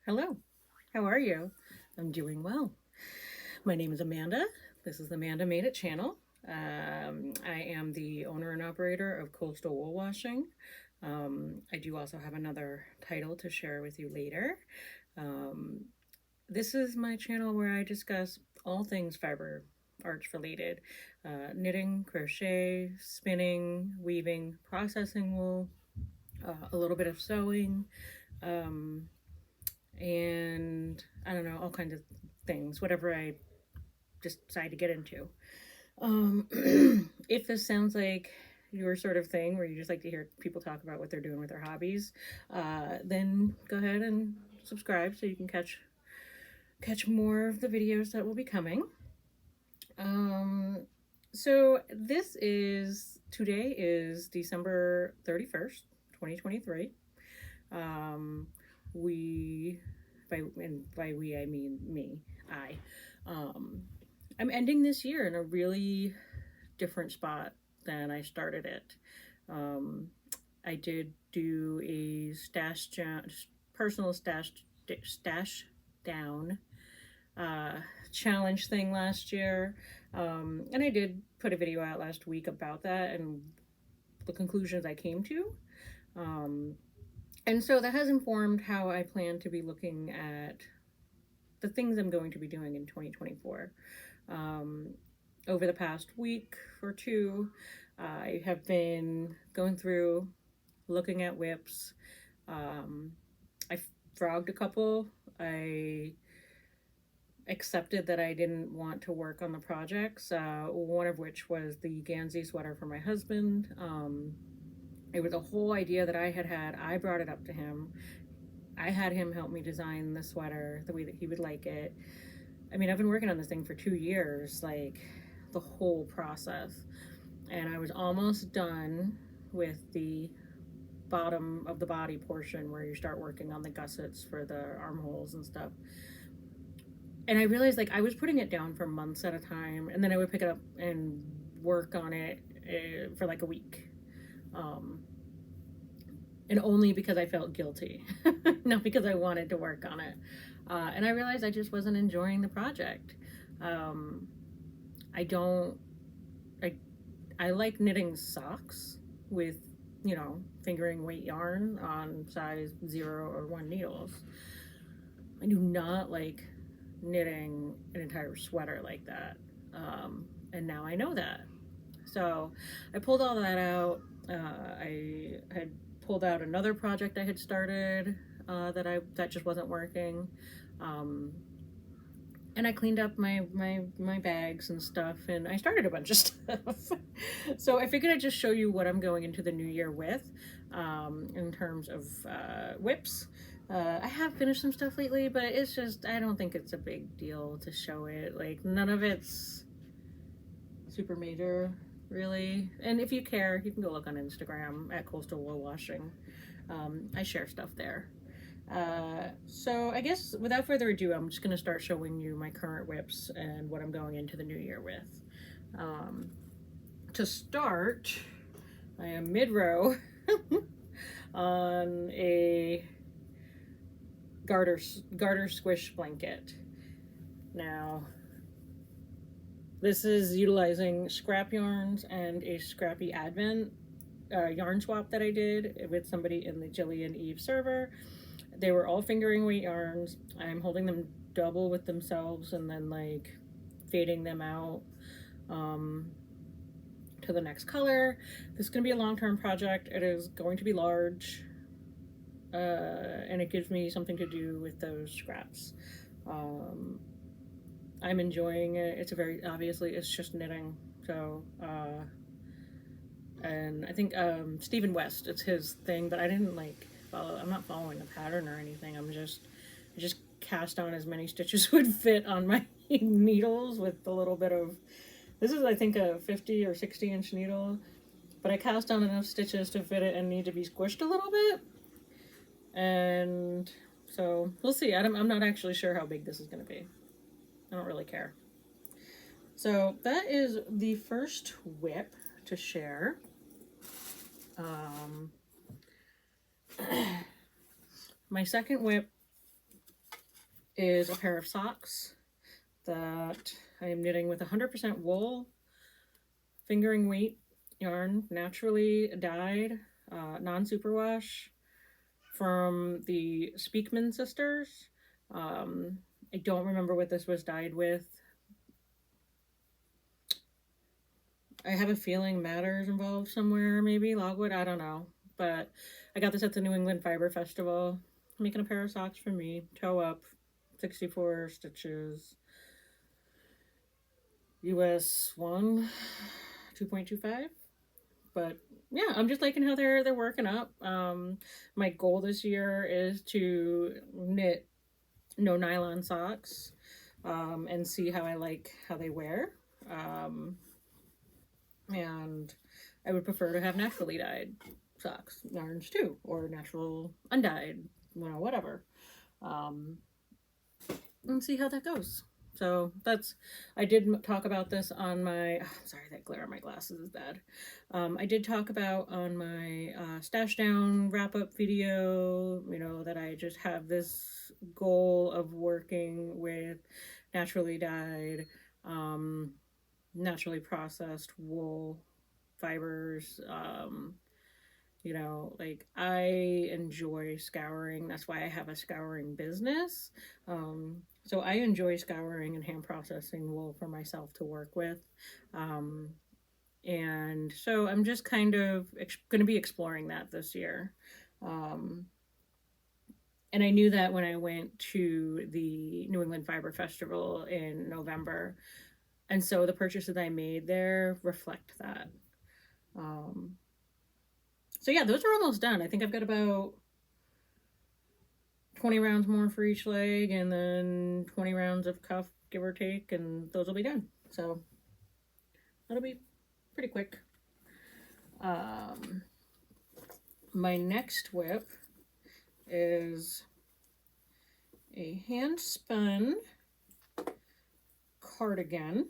Hello, how are you? I'm doing well. My name is Amanda. This is the MandaMadeIt channel. I am the owner and operator of Coastal Wool Washing. I do also have another title to share with you later. This is my channel where I discuss all things fiber arts related, knitting, crochet, spinning, weaving, processing wool, a little bit of sewing, um, and I don't know, all kinds of things, whatever I just decide to get into. If this sounds like your sort of thing where you just like to hear people talk about what they're doing with their hobbies, then go ahead and subscribe so you can catch more of the videos that will be coming. So today is December 31st, 2023. We by we I mean me. Um I'm ending this year in a really different spot than I started it. Um I did do a personal stash down challenge thing last year. And I did put a video out last week about that and the conclusions I came to. And so that has informed how I plan to be looking at the things I'm going to be doing in 2024. Over the past week or two, I have been going through, looking at whips. I frogged a couple. I accepted that I didn't want to work on the projects, one of which was the Gansey sweater for my husband. It was a whole idea that I had. I brought it up to him. I had him help me design the sweater the way that he would like it. I mean, I've been working on this thing for 2 years, like the whole process. And I was almost done with the bottom of the body portion where you start working on the gussets for the armholes and stuff. And I realized like I was putting it down for months at a time, and then I would pick it up and work on it for like a week. And only because I felt guilty, not because I wanted to work on it. And I realized I just wasn't enjoying the project. I don't, I like knitting socks with, fingering weight yarn on size 0 or 1 needles. I do not like knitting an entire sweater like that. And now I know that. So I pulled all that out. I had pulled out another project I had started that just wasn't working. And I cleaned up my bags and stuff, and I started a bunch of stuff. So I figured I'd just show you what I'm going into the new year with, in terms of whips. I have finished some stuff lately, but it's just, I don't think it's a big deal to show it. Like, none of it's super major, really. And if you care, you can go look on Instagram at Coastal Wool Washing. I share stuff there. So I guess without further ado, I'm just going to start showing you my current whips and what I'm going into the new year with. To start, I am mid-row on a Garter Squish blanket. Now, this is utilizing scrap yarns and a Scrappy Advent yarn swap that I did with somebody in the Jillian Eve server. They were all fingering weight yarns. I'm holding them double with themselves and then like fading them out to the next color. This is going to be a long-term project. It is going to be large, and it gives me something to do with those scraps. I'm enjoying it. It's obviously it's just knitting. So, and I think Stephen West, it's his thing, but I didn't like follow. I'm not following a pattern or anything. I just cast on as many stitches would fit on my needles with a little bit of. This is, I think, a 50 or 60-inch needle, but I cast on enough stitches to fit it and need to be squished a little bit. And so we'll see. I'm not actually sure how big this is going to be. I don't really care. So that is the first whip to share. My second whip is a pair of socks that I am knitting with 100% wool, fingering weight yarn, naturally dyed, non-superwash, from the Speakman sisters. I don't remember what this was dyed with. I have a feeling madder's involved somewhere, maybe logwood, I don't know. But I got this at the New England Fiber Festival. I'm making a pair of socks for me, toe up, 64 stitches, US 1, 2.25. But yeah, I'm just liking how they're working up. My goal this year is to knit no nylon socks, and see how I like how they wear. And I would prefer to have naturally dyed socks yarns too, or natural undyed, you know, whatever. And see how that goes. So that's, I did talk about this on my, oh, sorry, that glare on my glasses is bad. I did talk about on my stash down wrap up video, you know, that I just have this goal of working with naturally dyed, naturally processed wool fibers. You know, like I enjoy scouring. That's why I have a scouring business. So I enjoy scouring and hand processing wool for myself to work with. And so I'm just kind of going to be exploring that this year. And I knew that when I went to the New England Fiber Festival in November. And so the purchases I made there reflect that. So yeah, those are almost done. I think I've got about 20 rounds more for each leg, and then 20 rounds of cuff, give or take, and those will be done. So that'll be pretty quick. My next whip is a hand spun cardigan,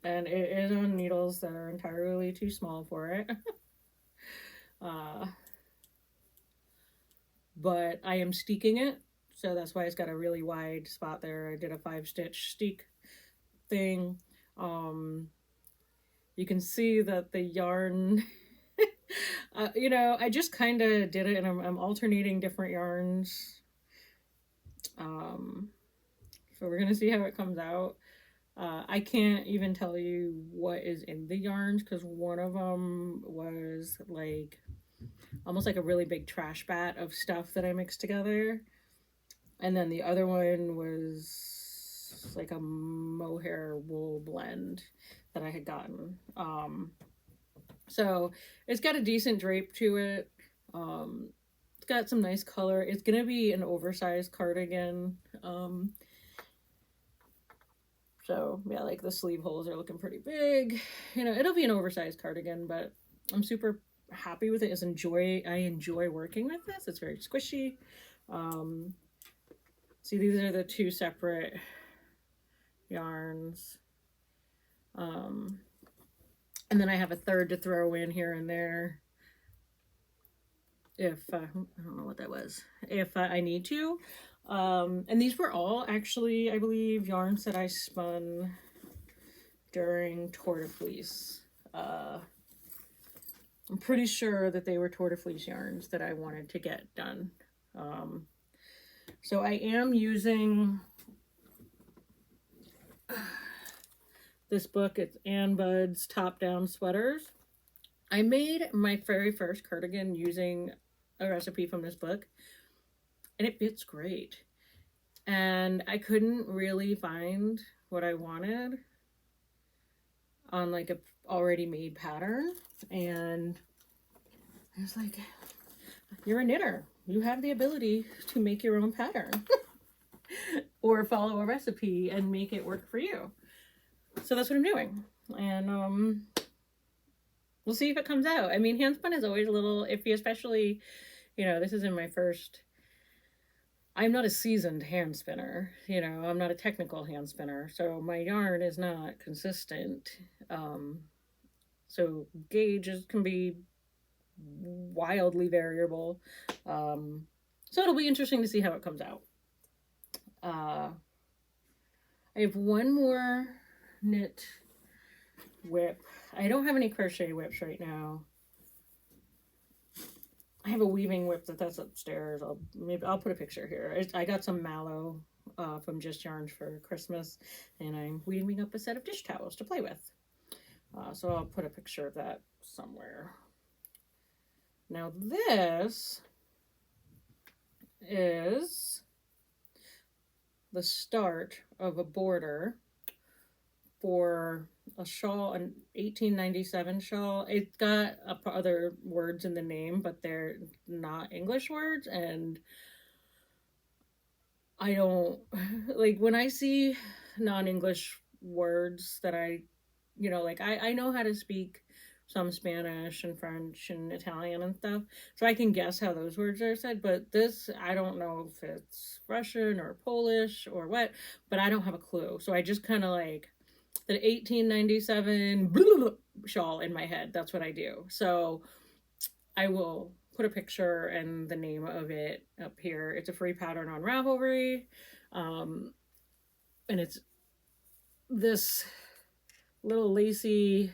and it is on needles that are entirely too small for it. But I am steeking it, so that's why it's got a really wide spot there. I did a 5-stitch steek thing. You can see that the yarn, you know, I just kind of did it, and I'm alternating different yarns. So we're gonna see how it comes out. I can't even tell you what is in the yarns, because one of them was like almost like a really big trash bat of stuff that I mixed together, and then the other one was like a mohair wool blend that I had gotten. So it's got a decent drape to it. It's got some nice color. It's gonna be an oversized cardigan. So yeah, like the sleeve holes are looking pretty big. You know, it'll be an oversized cardigan, but I'm super happy with it. I enjoy working with this. It's very squishy. See, these are the two separate yarns. And then I have a third to throw in here and there if, I don't know what that was, if I need to. And these were all actually, I believe, yarns that I spun during Tour de Fleece. I'm pretty sure that they were Tour de Fleece yarns that I wanted to get done. So I am using this book. It's Ann Budd's Top Down Sweaters. I made my very first cardigan using a recipe from this book, and it fits great. And I couldn't really find what I wanted on like a already made pattern. And I was like, you're a knitter. You have the ability to make your own pattern or follow a recipe and make it work for you. So that's what I'm doing. And we'll see if it comes out. I mean, handspun is always a little iffy, especially, you know, this is in my first, I'm not a seasoned hand spinner, you know, I'm not a technical hand spinner, so my yarn is not consistent. So gauges can be wildly variable. So it'll be interesting to see how it comes out. I have one more knit whip. I don't have any crochet whips right now. I have a weaving whip that's upstairs. I'll put a picture here. I got some mallow from Just Yarns for Christmas, and I'm weaving up a set of dish towels to play with. So I'll put a picture of that somewhere. Now this is the start of a border for a shawl, an 1897 shawl. It's got other words in the name, but they're not English words, and I don't like when I see non-English words that I know how to speak some Spanish and French and Italian and stuff, so I can guess how those words are said, but this, I don't know if it's Russian or Polish or what, but I don't have a clue. So I just kind of like the 1897 shawl in my head. That's what I do. So I will put a picture and the name of it up here. It's a free pattern on Ravelry. And it's this little lacy,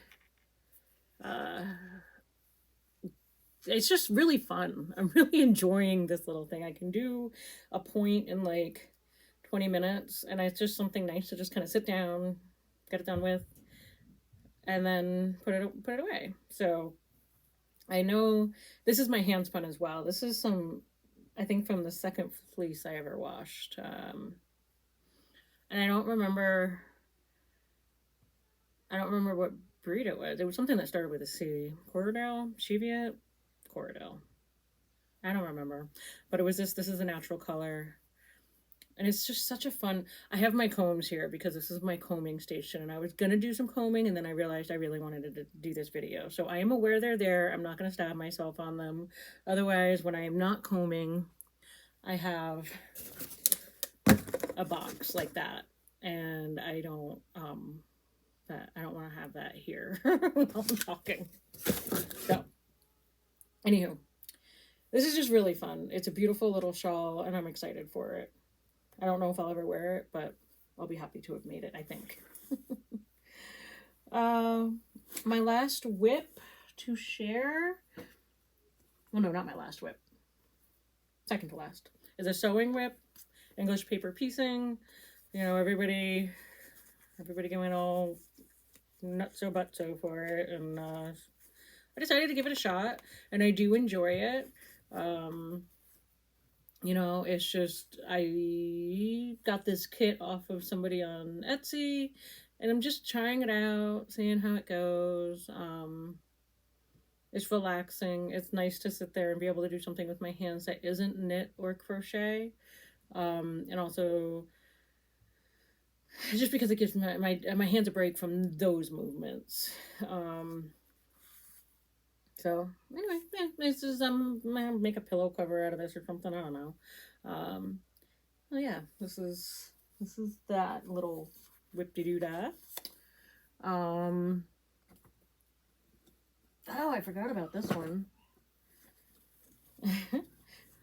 it's just really fun. I'm really enjoying this little thing. I can do a point in like 20 minutes, and it's just something nice to just kind of sit down, get it done with, and then put it away. So I know this is my handspun as well. This is some, I think, from the second fleece I ever washed. And I don't remember what breed it was. It was something that started with a C. Corridale? Cheviot? Corridale. I don't remember. But it was this is a natural color. And it's just such a fun, I have my combs here because this is my combing station, and I was going to do some combing, and then I realized I really wanted to do this video. So I am aware they're there. I'm not going to stab myself on them. Otherwise, when I am not combing, I have a box like that, and I don't want to have that here while I'm talking. So, anywho, this is just really fun. It's a beautiful little shawl, and I'm excited for it. I don't know if I'll ever wear it, but I'll be happy to have made it, I think. My last whip to share, well, no, not my last whip, second to last, is a sewing whip, English paper piecing. You know, everybody going all nutso-butso for it, and I decided to give it a shot, and I do enjoy it. You know, it's just, I got this kit off of somebody on Etsy, and I'm just trying it out, seeing how it goes. It's relaxing. It's nice to sit there and be able to do something with my hands that isn't knit or crochet. And also, just because it gives my hands a break from those movements. So anyway, yeah, this is make a pillow cover out of this or something. I don't know. Well, yeah, this is that little whip-de-doo-dah. Oh, I forgot about this one.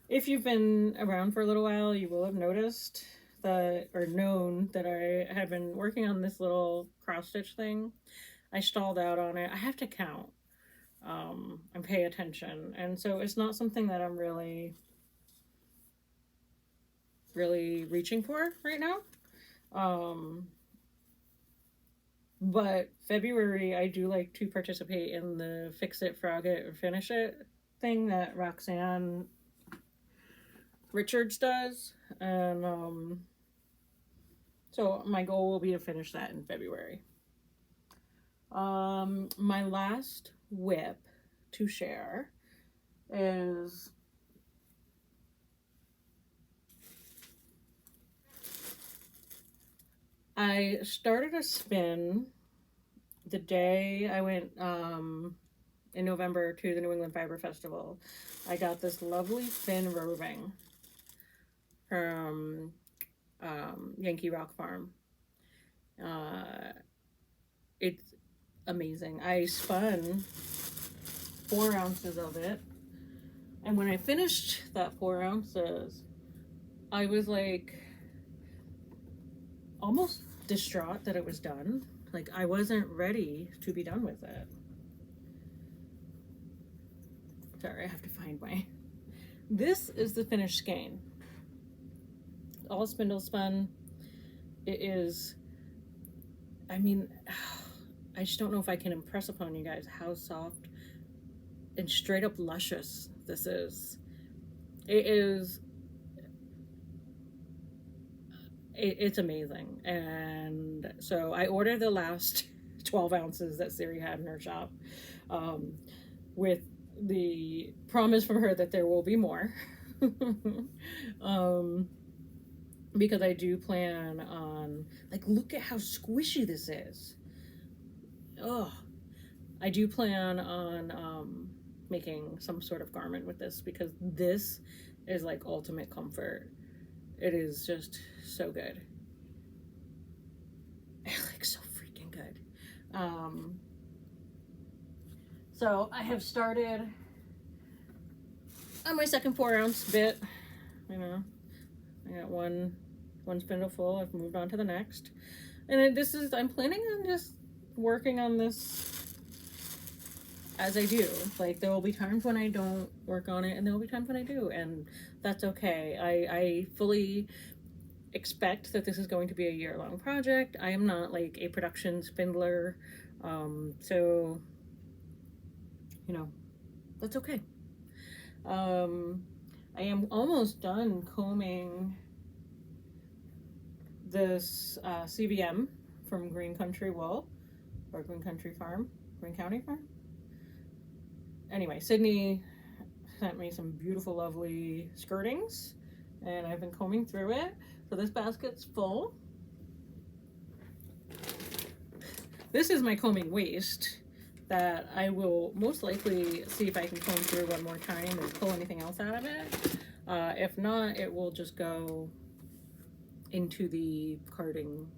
If you've been around for a little while, you will have noticed that, or known that I had been working on this little cross stitch thing. I stalled out on it. I have to count and pay attention, and so it's not something that I'm really reaching for right now. But February, I do like to participate in the Fix It, Frog It, or Finish It thing that Roxanne Richards does, and so my goal will be to finish that in February. My last whip to share is I started a spin the day I went in November to the New England Fiber Festival. I got this lovely thin roving from Yankee Rock Farm. It's amazing. I spun 4 ounces of it, And when I finished that 4 ounces, I was like almost distraught that it was done. Like, I wasn't ready to be done with it. Sorry, I have to find my... This is the finished skein. All spindle spun. It is... I mean, I just don't know if I can impress upon you guys how soft and straight up luscious this is. It is... It's amazing. And so I ordered the last 12 ounces that Siri had in her shop, with the promise from her that there will be more. Because I do plan on, like, look at how squishy this is. Oh, I do plan on making some sort of garment with this, because this is like ultimate comfort. It is just so good. Like, so freaking good. So I have started on my second 4 ounce bit. You know, I got one spindle full. I've moved on to the next, and I'm planning on just working on this as I do. Like, there will be times when I don't work on it, and there will be times when I do, and that's okay. I fully expect that this is going to be a year-long project. I am not like a production spindler, so you know, that's okay. I am almost done combing this CVM from Greene Country Wool, or Greene Country Farm, Greene County Farm. Anyway, Sydney sent me some beautiful, lovely skirtings, and I've been combing through it. So this basket's full. This is my combing waste that I will most likely see if I can comb through one more time and pull anything else out of it. If not, it will just go into the carding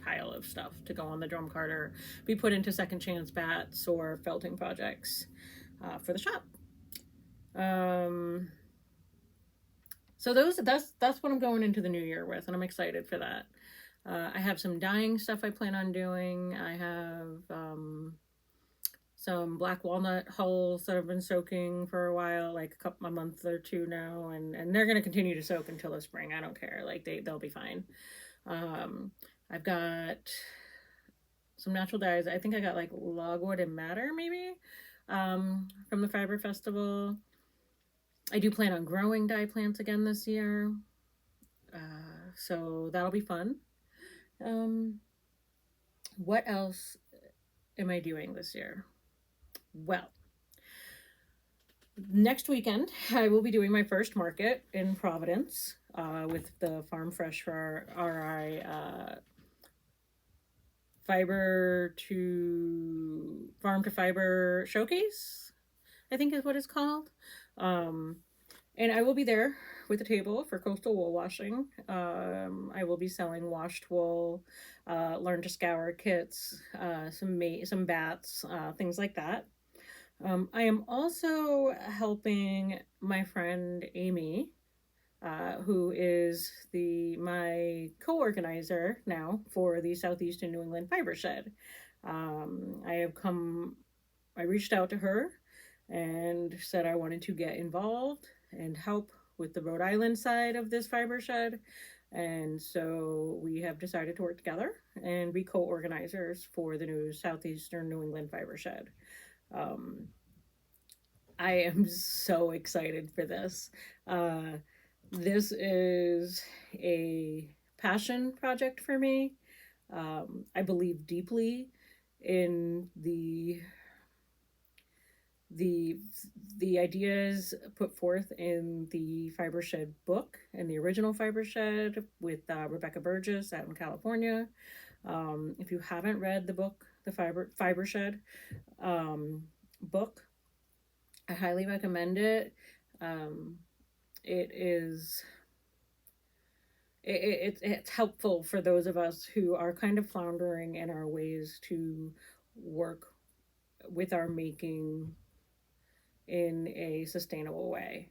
pile of stuff to go on the drum carder, be put into second chance bats or felting projects for the shop. So that's what I'm going into the new year with, and I'm excited for that. I have some dyeing stuff I plan on doing. I have some black walnut hulls that I've been soaking for a while, like a month or two now, and they're going to continue to soak until the spring. I don't care. Like, they'll be fine. I've got some natural dyes. I think I got like logwood and madder maybe from the Fiber Festival. I do plan on growing dye plants again this year, so that'll be fun. What else am I doing this year? Well, next weekend I will be doing my first market in Providence with the Farm Fresh for RI Farm to Fiber Showcase, I think is what it's called. And I will be there with a table for coastal wool washing. I will be selling washed wool, learn to scour kits, some bats, things like that. I am also helping my friend Amy, who is my co-organizer now for the Southeastern New England Fibershed. I reached out to her and said I wanted to get involved and help with the Rhode Island side of this Fibershed. And so we have decided to work together and be co-organizers for the new Southeastern New England Fibershed. I am so excited for this. This is a passion project for me. I believe deeply in the ideas put forth in the Fibershed book and the original Fibershed with Rebecca Burgess out in California. If you haven't read the book, the Fibershed book, I highly recommend it. It's helpful for those of us who are kind of floundering in our ways to work with our making in a sustainable way.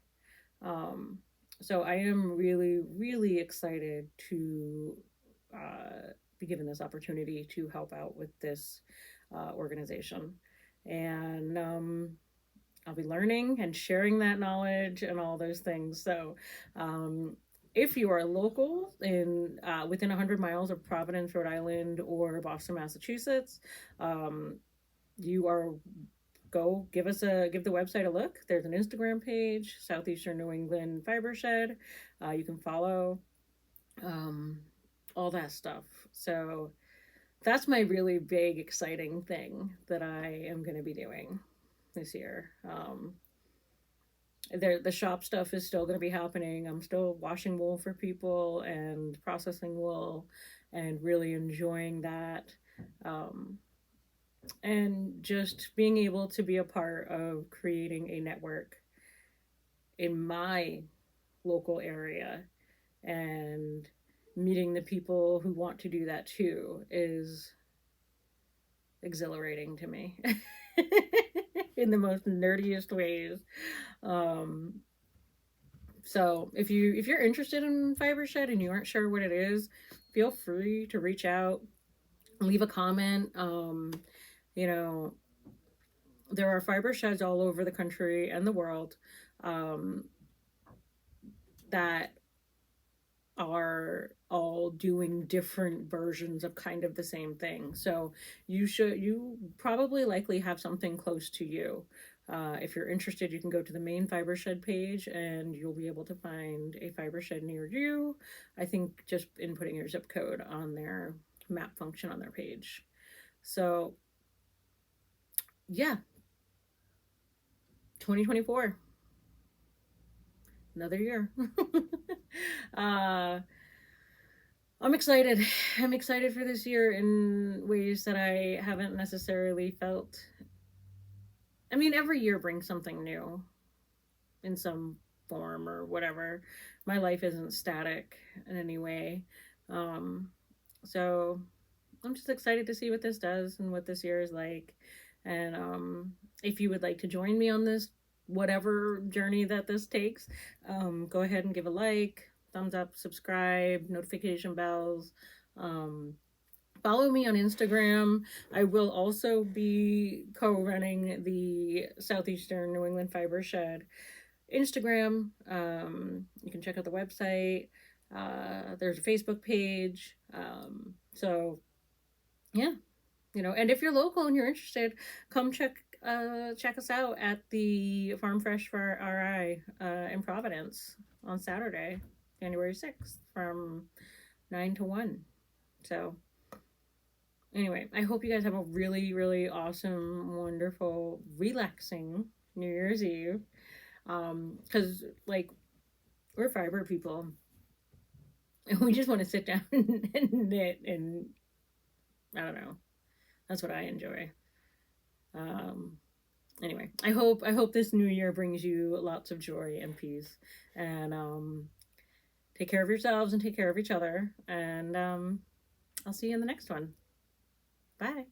So I am really, really excited to be given this opportunity to help out with this organization. And I'll be learning and sharing that knowledge and all those things. So, if you are local in within 100 miles of Providence, Rhode Island, or Boston, Massachusetts, you are give the website a look. There's an Instagram page, Southeastern New England Fibershed. You can follow all that stuff. So that's my really big, exciting thing that I am going to be doing this year. The shop stuff is still going to be happening. I'm still washing wool for people and processing wool and really enjoying that. And just being able to be a part of creating a network in my local area and meeting the people who want to do that too is exhilarating to me in the most nerdiest ways. So if you're interested in Fibershed and you aren't sure what it is, feel free to reach out, leave a comment. You know, there are Fibersheds all over the country and the world that are all doing different versions of kind of the same thing. So you probably likely have something close to you. If you're interested, you can go to the main Fibershed page and you'll be able to find a Fibershed near you. I think just inputting your zip code on their map function on their page. So yeah, 2024, another year. I'm excited. I'm excited for this year in ways that I haven't necessarily felt. I mean, every year brings something new in some form or whatever. My life isn't static in any way. So I'm just excited to see what this does and what this year is like. And if you would like to join me on this, whatever journey that this takes, go ahead and give a like, thumbs up, subscribe, notification bells. Follow me on Instagram. I will also be co-running the Southeastern New England Fibershed Instagram. You can check out the website. There's a Facebook page. So yeah, and if you're local and you're interested, come check us out at the Farm Fresh for RI in Providence on Saturday, January 6th from 9 to 1. So anyway, I hope you guys have a really, really awesome, wonderful, relaxing New Year's Eve. Because we're fiber people and we just want to sit down and knit, and I don't know. That's what I enjoy. Anyway, I hope this new year brings you lots of joy and peace. And take care of yourselves and take care of each other. And I'll see you in the next one. Bye.